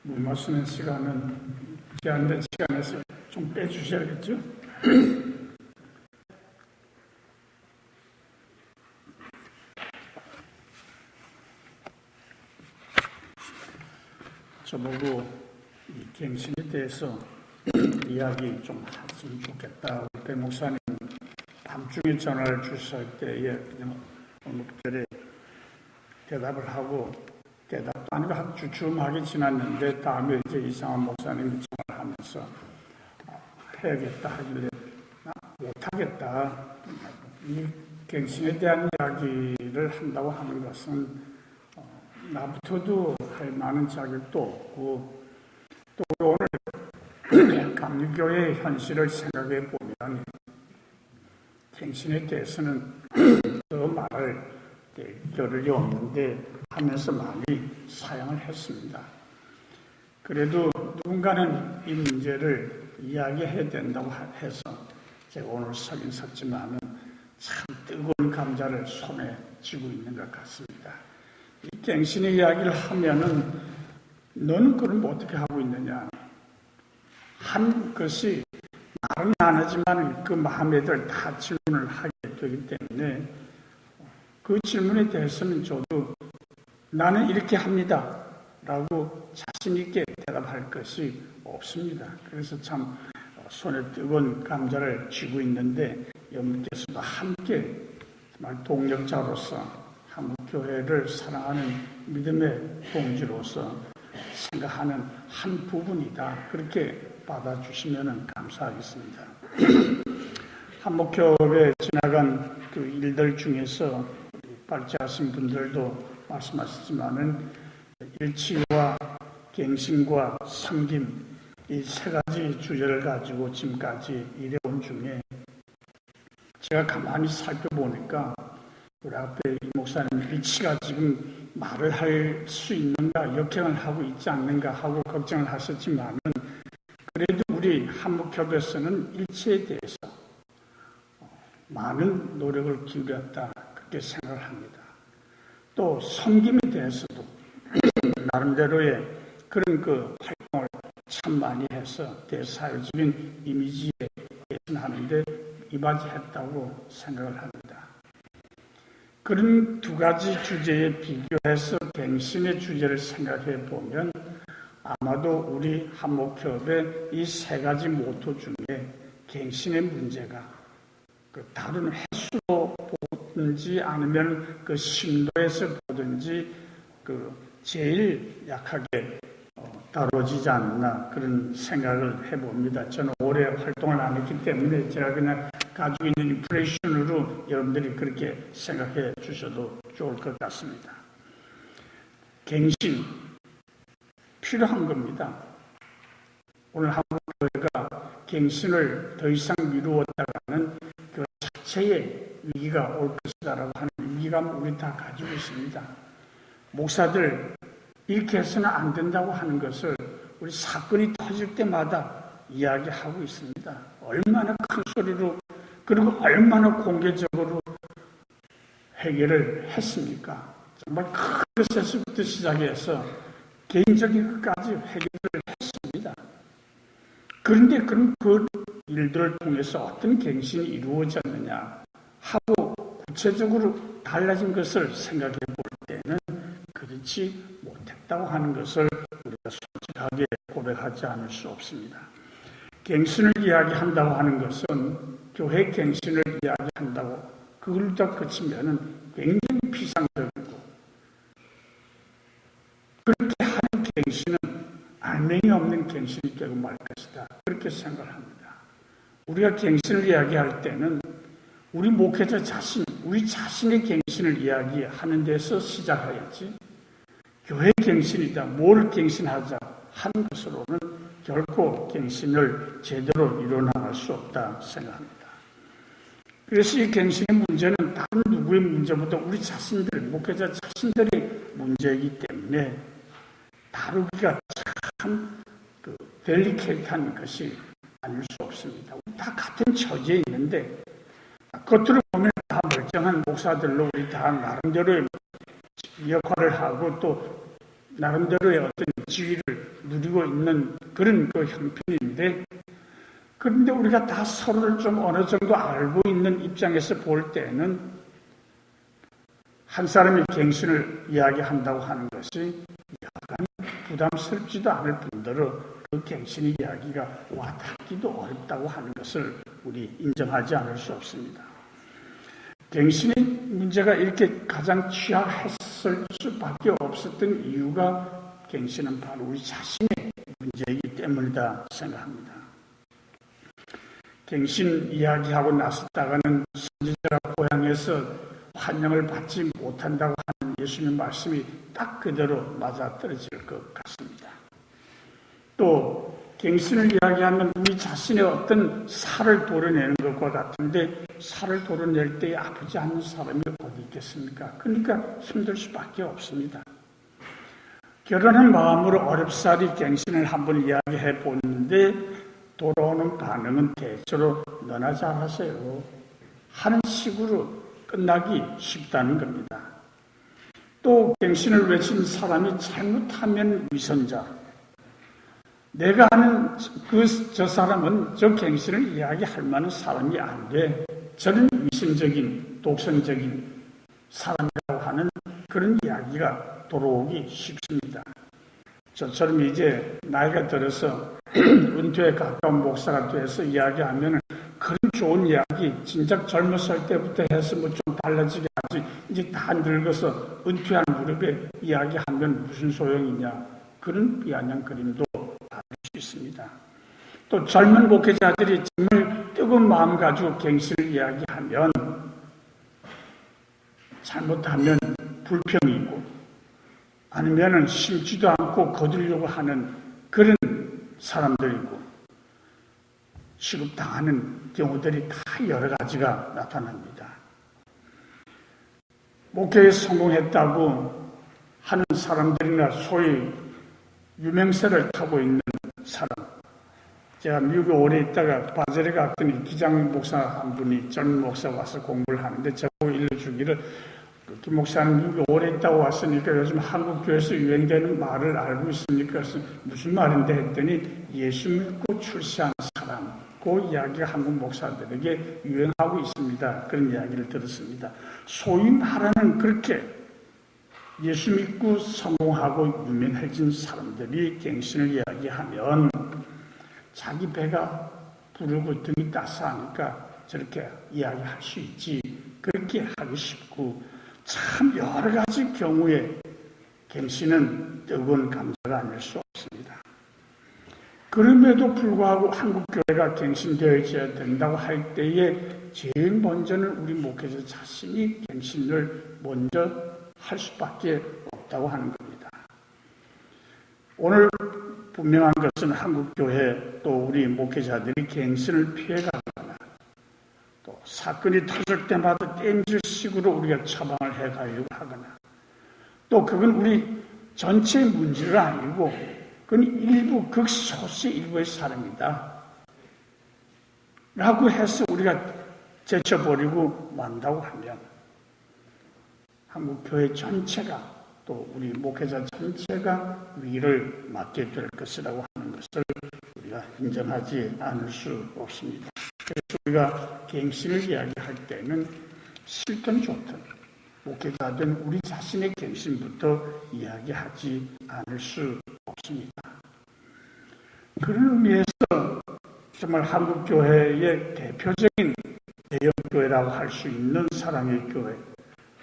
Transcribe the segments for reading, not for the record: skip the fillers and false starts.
물 마시는 시간은 제한된 시간에서 좀 빼주셔야겠죠? 저보고 이 갱신에 대해서 이야기 좀 했으면 좋겠다. 배 목사님 밤중에 전화를 주실 때에 어느 절에 대답을 하고 대답도 아니고 한 주춤하게 지났는데 다음에 이제 이상한 목사님이 전화를 하면서 해야겠다 하길래 못하겠다. 이 갱신에 대한 이야기를 한다고 하는 것은 나부터도 할 만한 자격도 없고 또 오늘 감리교회의 현실을 생각해 보면 갱신에 대해서는 더 말할 겨를이 없는데 하면서 많이 사양을 했습니다. 그래도 누군가는 이 문제를 이야기해야 된다고 해서 제가 오늘 서긴 섰지만은 참 뜨거운 감자를 손에 쥐고 있는 것 같습니다. 이 갱신의 이야기를 하면은 너는 그럼 어떻게 하고 있느냐? 한 것이 말은 안 하지만 그 마음에 들 다 질문을 하게 되기 때문에 그 질문에 대해서는 저도 나는 이렇게 합니다 라고 자신 있게 대답할 것이 없습니다. 그래서 참 손에 뜨거운 감자를 쥐고 있는데 여러분께서도 함께 정말 동력자로서 한국교회를 사랑하는 믿음의 동지로서 생각하는 한 부분이다. 그렇게 받아주시면 감사하겠습니다. 한목협에 지나간 그 일들 중에서 발제하신 분들도 말씀하셨지만은 일치와 갱신과 섬김 이 세 가지 주제를 가지고 지금까지 일해온 중에 제가 가만히 살펴보니까 우리 앞에 이 목사님 일치가 지금 말을 할 수 있는가 역행을 하고 있지 않는가 하고 걱정을 하셨지만은 그래도 우리 한목협에서는 일치에 대해서 많은 노력을 기울였다 그렇게 생각을 합니다. 또 섬김에 대해서도 나름대로의 그런 그 활동을 참 많이 해서 대사회적인 이미지에 개선하는데 이바지했다고 생각을 합니다. 그런 두 가지 주제에 비교해서 갱신의 주제를 생각해 보면 아마도 우리 한목협의 이 세 가지 모토 중에 갱신의 문제가 그 다른 횟수로 보든지 아니면 그 심도에서 보든지 그 제일 약하게 다뤄지지 않나 그런 생각을 해봅니다. 저는 오래 활동을 안 했기 때문에 제가 그냥 가지고 있는 인프레션으로 여러분들이 그렇게 생각해 주셔도 좋을 것 같습니다. 갱신 필요한 겁니다. 오늘 한국교회가 갱신을 더 이상 미루었다가는 그 자체의 위기가 올 것이다라고 하는 위기감을 우리 다 가지고 있습니다. 목사들 이렇게 해서는 안 된다고 하는 것을 우리 사건이 터질 때마다 이야기하고 있습니다. 얼마나 큰 소리로 그리고 얼마나 공개적으로 해결을 했습니까? 정말 큰 것에서부터 시작해서 개인적인 것까지 해결을 했습니다. 그런데 그럼 그 일들을 통해서 어떤 갱신이 이루어졌느냐 하고 구체적으로 달라진 것을 생각해 볼 때는 그렇지 못했다고 하는 것을 우리가 솔직하게 고백하지 않을 수 없습니다. 갱신을 이야기한다고 하는 것은 교회 갱신을 이야기한다고 그걸로 그치면은 굉장히 피상적이고 그렇게 하는 갱신은 알맹이 없는 갱신이 되고 말 것이다. 그렇게 생각을 합니다. 우리가 갱신을 이야기할 때는 우리 목회자 자신, 우리 자신의 갱신을 이야기하는 데서 시작해야지 교회 갱신이다. 뭘 갱신하자 하는 것으로는 결코 갱신을 제대로 이뤄나갈 수 없다 생각합니다. 그래서 이 갱신의 문제는 다른 누구의 문제보다 우리 자신들, 목회자 자신들의 문제이기 때문에 다루기가 참 델리케이트한 것이 아닐 수 없습니다. 우리 다 같은 처지에 있는데 겉으로 보면 다 멀쩡한 목사들로 우리 다 나름대로의 역할을 하고 또 나름대로의 어떤 지위를 누리고 있는 그런 그 형편인데, 그런데 우리가 다 서로를 좀 어느 정도 알고 있는 입장에서 볼 때는 한 사람이 갱신을 이야기한다고 하는 것이 약간 부담스럽지도 않을 뿐더러 그 갱신 이야기가 와닿기도 어렵다고 하는 것을 우리 인정하지 않을 수 없습니다. 갱신의 문제가 이렇게 가장 취약했을 수밖에 없었던 이유가 갱신은 바로 우리 자신의 문제이기 때문이다 생각합니다. 갱신 이야기하고 나섰다가는 선지자가 고향에서 환영을 받지 못한다고 하는 예수님의 말씀이 딱 그대로 맞아떨어질 것 같습니다. 또 갱신을 이야기하면 우리 자신의 어떤 살을 도려내는 것과 같은데, 살을 도려낼 때에 아프지 않는 사람이 어디 있겠습니까? 그러니까 힘들 수밖에 없습니다. 결혼한 마음으로 어렵사리 갱신을 한번 이야기해 보는데 돌아오는 반응은 대체로 너나 잘하세요 하는 식으로 끝나기 쉽다는 겁니다. 또 갱신을 외친 사람이 잘못하면 위선자, 내가 아는 저 사람은 저 갱신을 이야기할 만한 사람이 안 돼, 저는 위선적인 독선적인 사람이라고 하는 그런 이야기가 돌아오기 쉽습니다. 저처럼 이제 나이가 들어서 은퇴에 가까운 목사가 돼서 이야기하면 그런 좋은 이야기 진작 젊었을 때부터 해서 뭐 좀 달라지게 하지, 이제 다 늙어서 은퇴한 무렵에 이야기하면 무슨 소용이냐, 그런 비아냥 그림도 받을 수 있습니다. 또 젊은 목회자들이 정말 뜨거운 마음 가지고 갱신을 이야기하면 잘못하면 불평이고 아니면 심지도 않고 거두려고 하는 그런 사람들이고 취급당하는 경우들이 다 여러 가지가 나타납니다. 목회에 성공했다고 하는 사람들이나 소위 유명세를 타고 있는 사람, 제가 미국에 오래 있다가 바젤에 갔더니 기장 목사 한 분이, 젊은 목사 와서 공부를 하는데 저보고 일러주기를, 김 목사는 미국에 오래 있다고 왔으니까 요즘 한국 교회에서 유행되는 말을 알고 있습니까? 그래서 무슨 말인데 했더니 예수 믿고 출세한 사람, 그 이야기가 한국 목사들에게 유행하고 있습니다. 그런 이야기를 들었습니다. 소위 말하는 그렇게 예수 믿고 성공하고 유명해진 사람들이 갱신을 이야기하면 자기 배가 부르고 등이 따스하니까 저렇게 이야기할 수 있지, 그렇게 하기 쉽고, 참 여러 가지 경우에 갱신은 뜨거운 감사가 아닐 수 없습니다. 그럼에도 불구하고 한국교회가 갱신되어야 된다고 할 때에 제일 먼저는 우리 목회자 자신이 갱신을 먼저 할 수밖에 없다고 하는 겁니다. 오늘 분명한 것은 한국교회 또 우리 목회자들이 갱신을 피해가거나 또 사건이 터질 때마다 땜질식으로 우리가 처방을 해가려고 하거나, 또 그건 우리 전체의 문제가 아니고 그건 일부 극소수의 일부의 사람이다 라고 해서 우리가 제쳐버리고 만다고 하면 한국교회 전체가 또 우리 목회자 전체가 위기를 맞게 될 것이라고 하는 것을 우리가 인정하지 않을 수 없습니다. 그래서 우리가 갱신을 이야기할 때는 싫든 좋든 목회자된 우리 자신의 갱신부터 이야기하지 않을 수 없습니다. 그런 의미에서 정말 한국교회의 대표적인 대형교회라고 할 수 있는 사랑의 교회,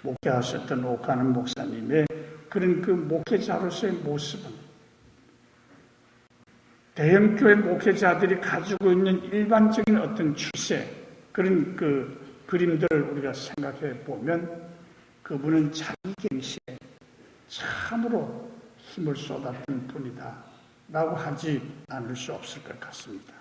목회하셨던 오카는 목사님의 그런 그 목회자로서의 모습은 대형교회 목회자들이 가지고 있는 일반적인 어떤 추세, 그런 그 그림들을 우리가 생각해 보면 그분은 자기 갱신에 참으로 힘을 쏟았던 분이다 라고 하지 않을 수 없을 것 같습니다.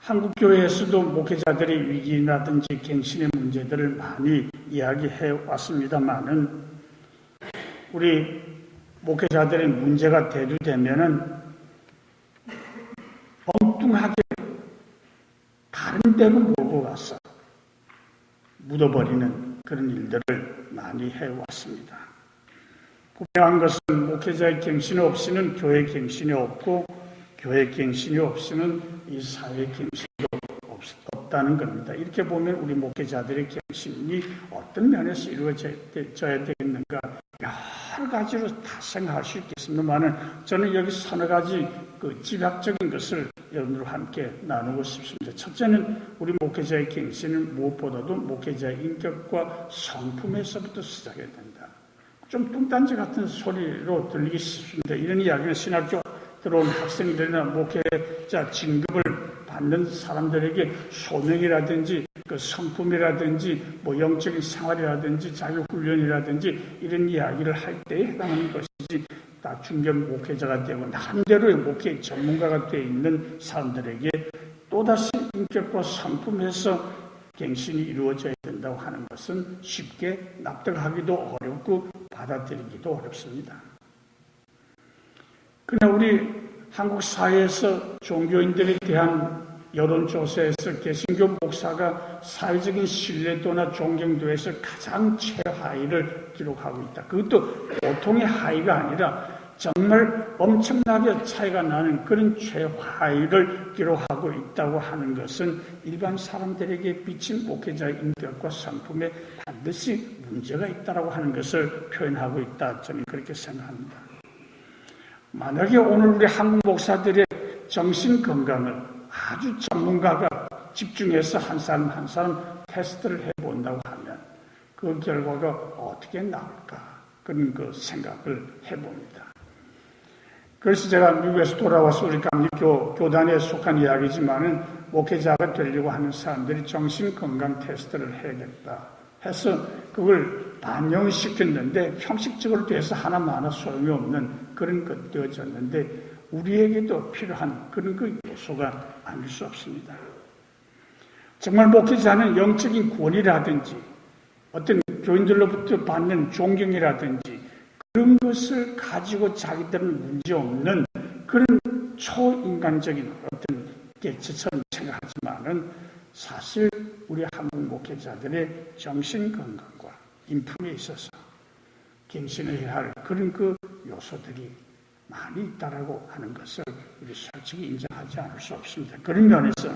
한국교회에서도 목회자들의 위기라든지 갱신의 문제들을 많이 이야기해 왔습니다만은 우리 목회자들의 문제가 대두되면은 엉뚱하게 다른 데로 몰고 가서 묻어버리는 그런 일들을 많이 해왔습니다. 분명한 것은 목회자의 갱신이 없이는 교회 갱신이 없고 교회 갱신이 없이는 이 사회 갱신도 없다는 겁니다. 이렇게 보면 우리 목회자들의 갱신이 어떤 면에서 이루어져야 되겠는가 여러 가지로 다 생각할 수 있겠습니다만 저는 여기 서너 가지 그 집약적인 것을 여러분들과 함께 나누고 싶습니다. 첫째는 우리 목회자의 갱신은 무엇보다도 목회자의 인격과 성품에서부터 시작해야 된다. 좀 뚱딴지 같은 소리로 들리기 쉽습니다. 이런 이야기는 신학교 들어온 학생들이나 목회자 진급을 받는 사람들에게 소명이라든지 그 성품이라든지 뭐 영적인 생활이라든지 자기 훈련이라든지 이런 이야기를 할 때에 해당하는 것이지 다 중견 목회자가 되고 나름대로의 목회 전문가가 되어 있는 사람들에게 또다시 인격과 성품에서 갱신이 이루어져야 된다고 하는 것은 쉽게 납득하기도 어렵고 받아들이기도 어렵습니다. 그러나 우리 한국 사회에서 종교인들에 대한 여론조사에서 개신교 목사가 사회적인 신뢰도나 존경도에서 가장 최하위를 기록하고 있다. 그것도 보통의 하위가 아니라 정말 엄청나게 차이가 나는 그런 최하위를 기록하고 있다고 하는 것은 일반 사람들에게 비친 목회자의 인격과 성품에 반드시 문제가 있다고 하는 것을 표현하고 있다. 저는 그렇게 생각합니다. 만약에 오늘 우리 한국 목사들의 정신 건강을 아주 전문가가 집중해서 한 사람 한 사람 테스트를 해본다고 하면 그 결과가 어떻게 나올까 그런 그 생각을 해봅니다. 그래서 제가 미국에서 돌아와서 우리 감리교단에 속한 이야기지만은 목회자가 되려고 하는 사람들이 정신건강 테스트를 해야겠다 해서 그걸 반영시켰는데 형식적으로 돼서 하나마나 소용이 없는 그런 것 되어졌는데 우리에게도 필요한 그런 그 요소가 아닐 수 없습니다. 정말 목회자는 영적인 권위라든지 어떤 교인들로부터 받는 존경이라든지 그런 것을 가지고 자기들은 문제없는 그런 초인간적인 어떤 개체처럼 생각하지만은 사실 우리 한국 목회자들의 정신건강과 인품에 있어서 갱신해야 할 그런 그 요소들이 많이 있다라고 하는 것을 우리 솔직히 인정하지 않을 수 없습니다. 그런 면에서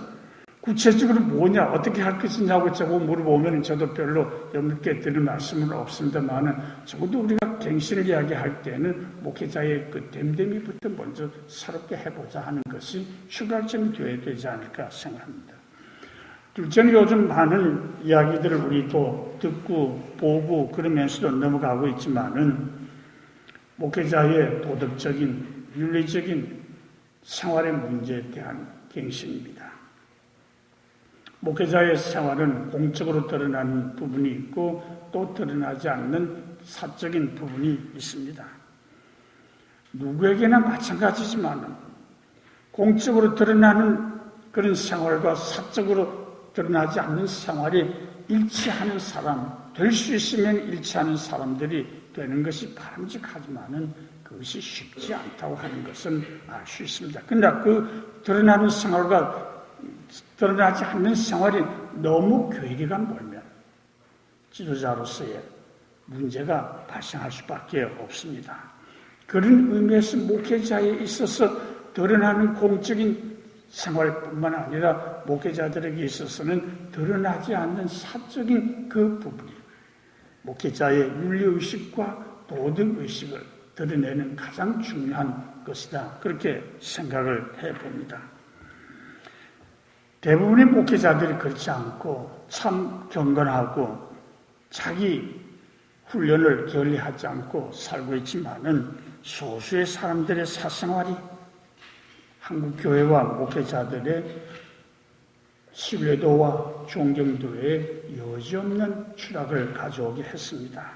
구체적으로 뭐냐, 어떻게 할 것이냐고 저거 물어보면 저도 별로 여러분께 드릴 말씀은 없습니다만은 적어도 우리가 갱신을 이야기할 때는 목회자의 그 됨됨이부터 먼저 새롭게 해보자 하는 것이 출발점이 되어야 되지 않을까 생각합니다. 둘째는 요즘 많은 이야기들을 우리도 듣고 보고 그러면서도 넘어가고 있지만은 목회자의 도덕적인, 윤리적인 생활의 문제에 대한 갱신입니다. 목회자의 생활은 공적으로 드러나는 부분이 있고 또 드러나지 않는 사적인 부분이 있습니다. 누구에게나 마찬가지지만 공적으로 드러나는 그런 생활과 사적으로 드러나지 않는 생활이 일치하는 사람, 될 수 있으면 일치하는 사람들이 되는 것이 바람직하지만은 그것이 쉽지 않다고 하는 것은 알 수 있습니다. 그러나 그 드러나는 생활과 드러나지 않는 생활이 너무 괴리가 멀면 지도자로서의 문제가 발생할 수밖에 없습니다. 그런 의미에서 목회자에 있어서 드러나는 공적인 생활뿐만 아니라 목회자들에게 있어서는 드러나지 않는 사적인 그 부분이 목회자의 윤리의식과 도덕의식을 드러내는 가장 중요한 것이다. 그렇게 생각을 해봅니다. 대부분의 목회자들이 그렇지 않고 참 경건하고 자기 훈련을 게을리하지 않고 살고 있지만은 소수의 사람들의 사생활이 한국 교회와 목회자들의 신뢰도와 존경도에 여지없는 추락을 가져오게 했습니다.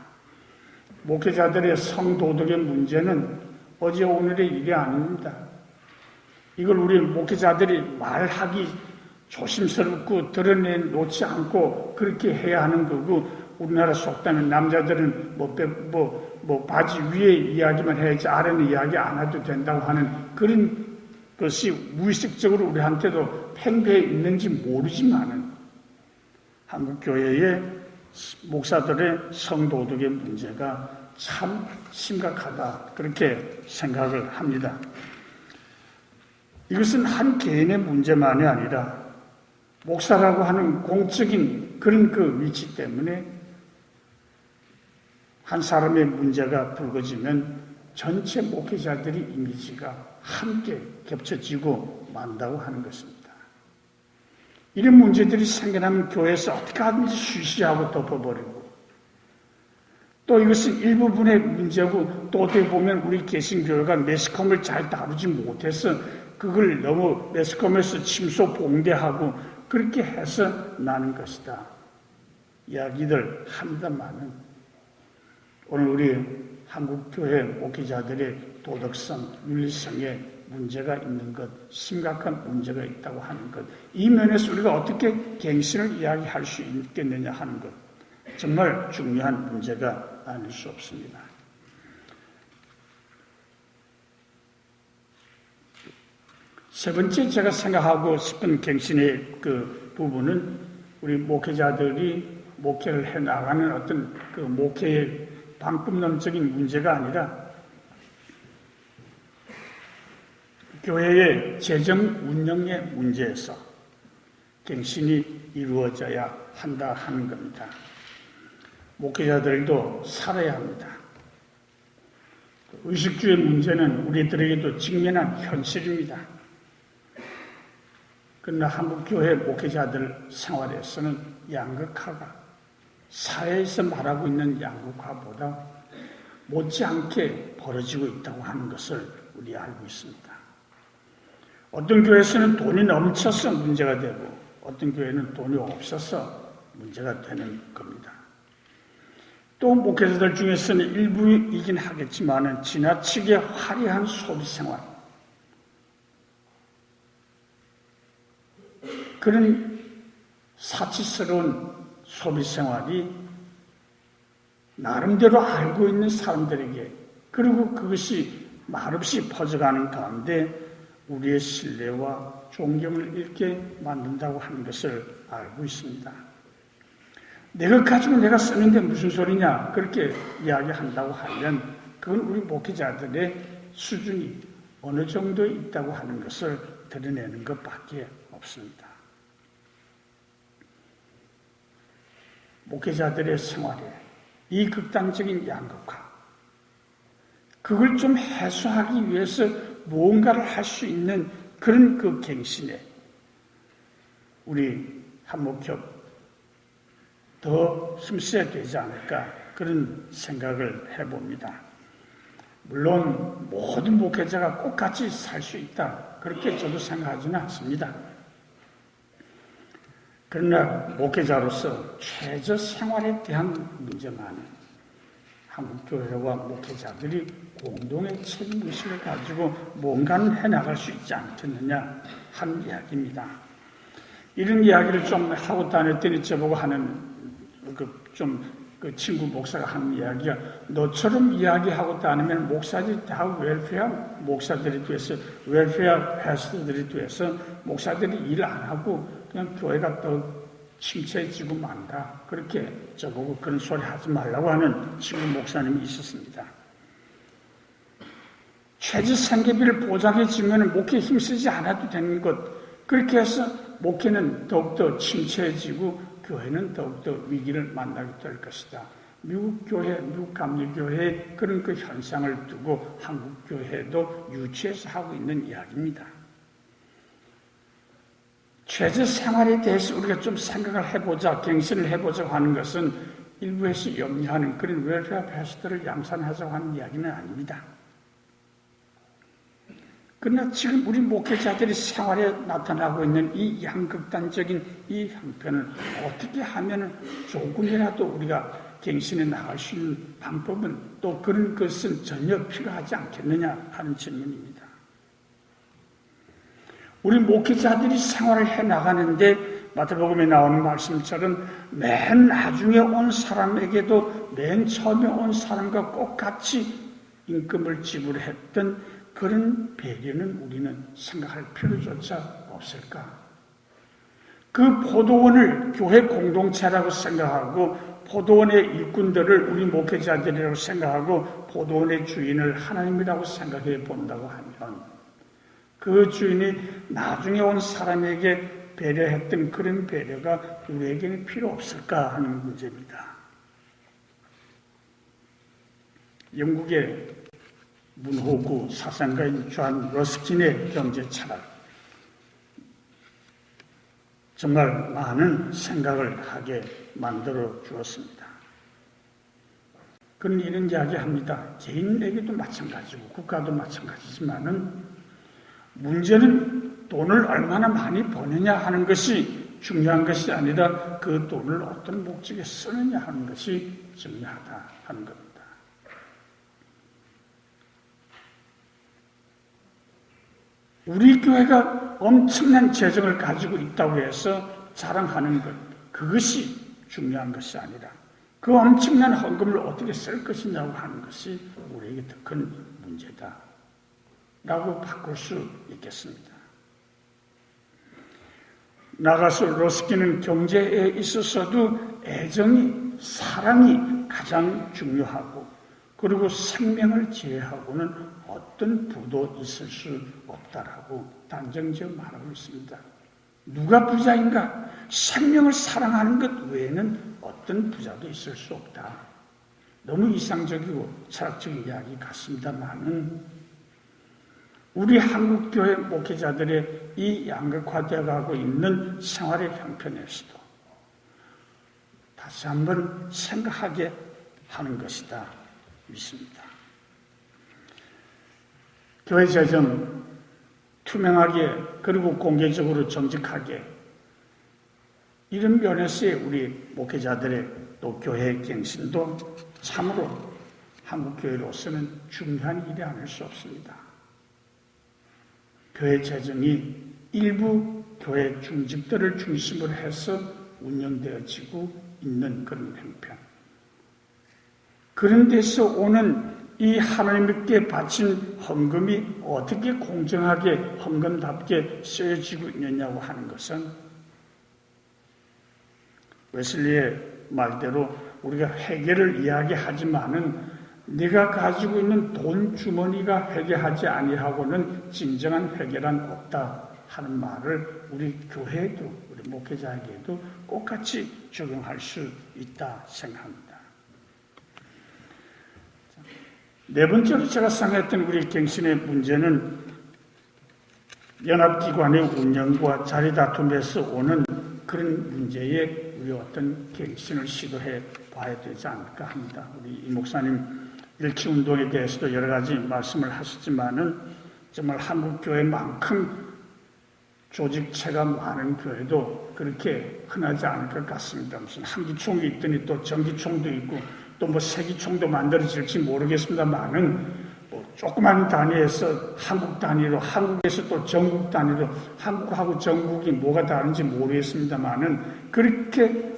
목회자들의 성도덕의 문제는 어제 오늘의 일이 아닙니다. 이걸 우리 목회자들이 말하기 조심스럽고 드러내놓지 않고 그렇게 해야 하는 거고 우리나라 속담에 남자들은 바지 위에 이야기만 해야지 아래는 이야기 안 해도 된다고 하는 그런 것이 무의식적으로 우리한테도 팽배해 있는지 모르지만은 한국 교회의 목사들의 성도덕의 문제가 참 심각하다 그렇게 생각을 합니다. 이것은 한 개인의 문제만이 아니라 목사라고 하는 공적인 그런 그 위치 때문에 한 사람의 문제가 불거지면 전체 목회자들의 이미지가 함께 겹쳐지고 만다고 하는 것입니다. 이런 문제들이 생겨나면 교회에서 어떻게 하든지 쉬쉬하고 덮어버리고 또 이것은 일부분의 문제고 또 어떻게 보면 우리 개신교회가 매스컴을 잘 다루지 못해서 그걸 너무 매스컴에서 침소봉대하고 그렇게 해서 나는 것이다. 이야기들 합니다만은 오늘 우리 한국교회 목회자들의 도덕성, 윤리성에 문제가 있는 것, 심각한 문제가 있다고 하는 것, 이 면에서 우리가 어떻게 갱신을 이야기할 수 있겠느냐 하는 것, 정말 중요한 문제가 아닐 수 없습니다. 세 번째 제가 생각하고 싶은 갱신의 그 부분은 우리 목회자들이 목회를 해나가는 어떤 그 목회의 방법론적인 문제가 아니라 교회의 재정 운영의 문제에서 갱신이 이루어져야 한다 하는 겁니다. 목회자들도 살아야 합니다. 의식주의 문제는 우리들에게도 직면한 현실입니다. 그러나 한국교회 목회자들 생활에서는 양극화가 사회에서 말하고 있는 양극화보다 못지않게 벌어지고 있다고 하는 것을 우리 알고 있습니다. 어떤 교회에서는 돈이 넘쳐서 문제가 되고 어떤 교회는 돈이 없어서 문제가 되는 겁니다. 또 목회자들 중에서는 일부이긴 하겠지만 지나치게 화려한 소비생활, 그런 사치스러운 소비생활이 나름대로 알고 있는 사람들에게 그리고 그것이 말없이 퍼져가는 가운데 우리의 신뢰와 존경을 잃게 만든다고 하는 것을 알고 있습니다. 내가 가지고 내가 쓰는데 무슨 소리냐 그렇게 이야기한다고 하면 그건 우리 목회자들의 수준이 어느 정도에 있다고 하는 것을 드러내는 것밖에 없습니다. 목회자들의 생활에 이 극단적인 양극화, 그걸 좀 해소하기 위해서 무언가를 할 수 있는 그런 그 갱신에 우리 한목협 더 힘써야 되지 않을까 그런 생각을 해봅니다. 물론 모든 목회자가 꼭 같이 살 수 있다 그렇게 저도 생각하지는 않습니다. 그러나 목회자로서 최저 생활에 대한 문제만은 한국교회와 목회자들이 공동의 책임의식을 가지고 뭔가는 해나갈 수 있지 않겠느냐 하는 이야기입니다. 이런 이야기를 좀 하고 다녔더니 저보고 하는 그 친구 목사가 하는 이야기가 너처럼 이야기하고 다니면 목사들이 다 웰페어 목사들이 돼서 웰페어 패스터들이 돼서 목사들이 일 안 하고 그냥 교회가 더 침체해지고 만다. 그렇게 저보고 그런 소리 하지 말라고 하는 친구 목사님이 있었습니다. 최저 생계비를 보장해주면 목회에 힘쓰지 않아도 되는 것. 그렇게 해서 목회는 더욱더 침체해지고 교회는 더욱더 위기를 만나게 될 것이다. 미국 교회, 미국 감리교회의 그런 그 현상을 두고 한국 교회도 유치해서 하고 있는 이야기입니다. 최저 생활에 대해서 우리가 좀 생각을 해보자, 갱신을 해보자고 하는 것은 일부에서 염려하는 그런 웰페어 패스트를 양산하자고 하는 이야기는 아닙니다. 그러나 지금 우리 목회자들이 생활에 나타나고 있는 이 양극단적인 이 형편을 어떻게 하면 조금이라도 우리가 갱신해 나갈 수 있는 방법은 또 그런 것은 전혀 필요하지 않겠느냐 하는 질문입니다. 우리 목회자들이 생활을 해 나가는데 마태복음에 나오는 말씀처럼 맨 나중에 온 사람에게도 맨 처음에 온 사람과 똑같이 임금을 지불했던 그런 배려는 우리는 생각할 필요조차 없을까? 그 포도원을 교회 공동체라고 생각하고 포도원의 일꾼들을 우리 목회자들이라고 생각하고 포도원의 주인을 하나님이라고 생각해 본다고 하면 그 주인이 나중에 온 사람에게 배려했던 그런 배려가 우리에게는 필요 없을까 하는 문제입니다. 영국의 문호구 사상가인 존 러스킨의 경제 철학, 정말 많은 생각을 하게 만들어 주었습니다. 그는 이런 이야기합니다. 개인에게도 마찬가지고 국가도 마찬가지지만은 문제는 돈을 얼마나 많이 버느냐 하는 것이 중요한 것이 아니라 그 돈을 어떤 목적에 쓰느냐 하는 것이 중요하다 하는 겁니다. 우리 교회가 엄청난 재정을 가지고 있다고 해서 자랑하는 것, 그것이 중요한 것이 아니라 그 엄청난 헌금을 어떻게 쓸 것이냐고 하는 것이 우리에게 더 큰 문제다 라고 바꿀 수 있겠습니다. 나가서 러스키는 경제에 있어서도 애정이, 사랑이 가장 중요하고 그리고 생명을 제외하고는 어떤 부도 있을 수 없다라고 단정지어 말하고 있습니다. 누가 부자인가? 생명을 사랑하는 것 외에는 어떤 부자도 있을 수 없다. 너무 이상적이고 철학적인 이야기 같습니다만은 우리 한국교회 목회자들의 이 양극화되어 가고 있는 생활의 형편에서도 다시 한번 생각하게 하는 것이다 믿습니다. 교회 재정 투명하게 그리고 공개적으로 정직하게 이런 면에서의 우리 목회자들의 또 교회 갱신도 참으로 한국교회로서는 중요한 일이 아닐 수 없습니다. 교회 재정이 일부 교회 중직들을 중심으로 해서 운영되어지고 있는 그런 형편. 그런 데서 오는 이 하나님께 바친 헌금이 어떻게 공정하게 헌금답게 쓰여지고 있느냐고 하는 것은 웨슬리의 말대로 우리가 회개를 이야기하지만은 네가 가지고 있는 돈 주머니가 회개하지 아니하고는 진정한 회개란 없다 하는 말을 우리 교회에도 우리 목회자에게도 똑같이 적용할 수 있다 생각합니다. 네 번째로 제가 생각했던 우리 갱신의 문제는 연합기관의 운영과 자리다툼에서 오는 그런 문제에 우리 어떤 갱신을 시도해 봐야 되지 않을까 합니다. 우리 이 목사님 일치운동에 대해서도 여러 가지 말씀을 하셨지만은 정말 한국교회만큼 조직체가 많은 교회도 그렇게 흔하지 않을 것 같습니다. 무슨 한기총이 있더니 또 정기총도 있고 또 뭐 세기총도 만들어질지 모르겠습니다만은 뭐 조그만 단위에서 한국 단위로 한국에서 또 전국 단위로 한국하고 전국이 뭐가 다른지 모르겠습니다만은 그렇게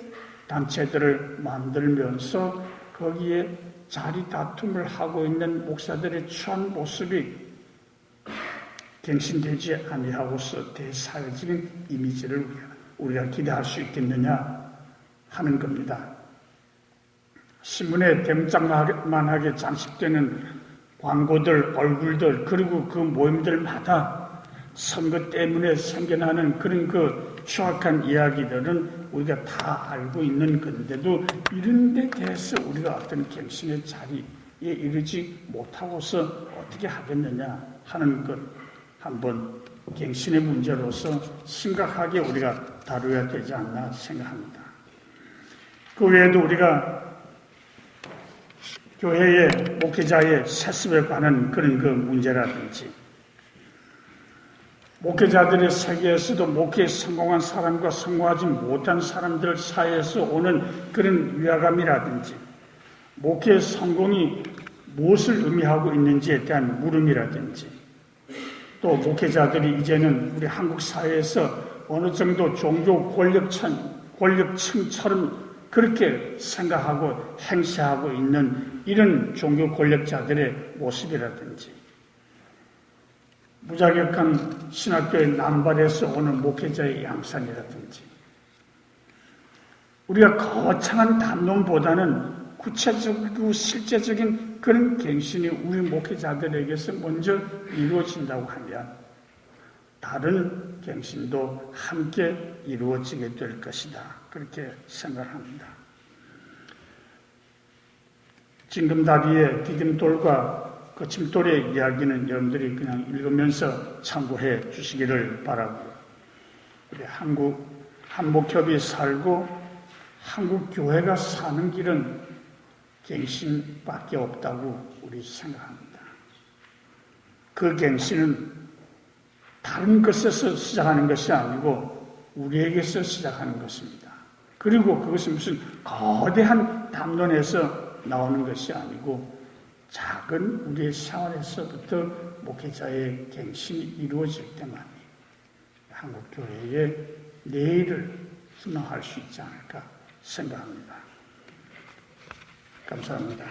단체들을 만들면서 거기에 자리 다툼을 하고 있는 목사들의 처한 모습이 갱신되지 아니하고서 대사회적인 이미지를 우리가 기대할 수 있겠느냐 하는 겁니다. 신문에 대문짝만하게 장식되는 광고들, 얼굴들, 그리고 그 모임들마다 선거 때문에 생겨나는 그런 그 추악한 이야기들은 우리가 다 알고 있는 건데도 이런 데 대해서 우리가 어떤 갱신의 자리에 이르지 못하고서 어떻게 하겠느냐 하는 것 한번 갱신의 문제로서 심각하게 우리가 다루어야 되지 않나 생각합니다. 그 외에도 우리가 교회의 목회자의 세습에 관한 그런 그 문제라든지 목회자들의 세계에서도 목회에 성공한 사람과 성공하지 못한 사람들 사이에서 오는 그런 위화감이라든지 목회의 성공이 무엇을 의미하고 있는지에 대한 물음이라든지 또 목회자들이 이제는 우리 한국 사회에서 어느 정도 종교 권력층처럼 그렇게 생각하고 행세하고 있는 이런 종교 권력자들의 모습이라든지 무자격한 신학교의 남발에서 오는 목회자의 양산이라든지 우리가 거창한 담론보다는 구체적이고 실제적인 그런 갱신이 우리 목회자들에게서 먼저 이루어진다고 하면 다른 갱신도 함께 이루어지게 될 것이다. 그렇게 생각합니다. 징금다리의 디딤돌과 거침돌의 이야기는 여러분들이 그냥 읽으면서 참고해 주시기를 바라고요. 우리 한복협이 살고 한국 교회가 사는 길은 갱신밖에 없다고 우리 생각합니다. 그 갱신은 다른 것에서 시작하는 것이 아니고 우리에게서 시작하는 것입니다. 그리고 그것은 무슨 거대한 담론에서 나오는 것이 아니고 작은 우리의 생활에서부터 목회자의 갱신이 이루어질 때만이 한국교회의 내일을 희망할 수 있지 않을까 생각합니다. 감사합니다.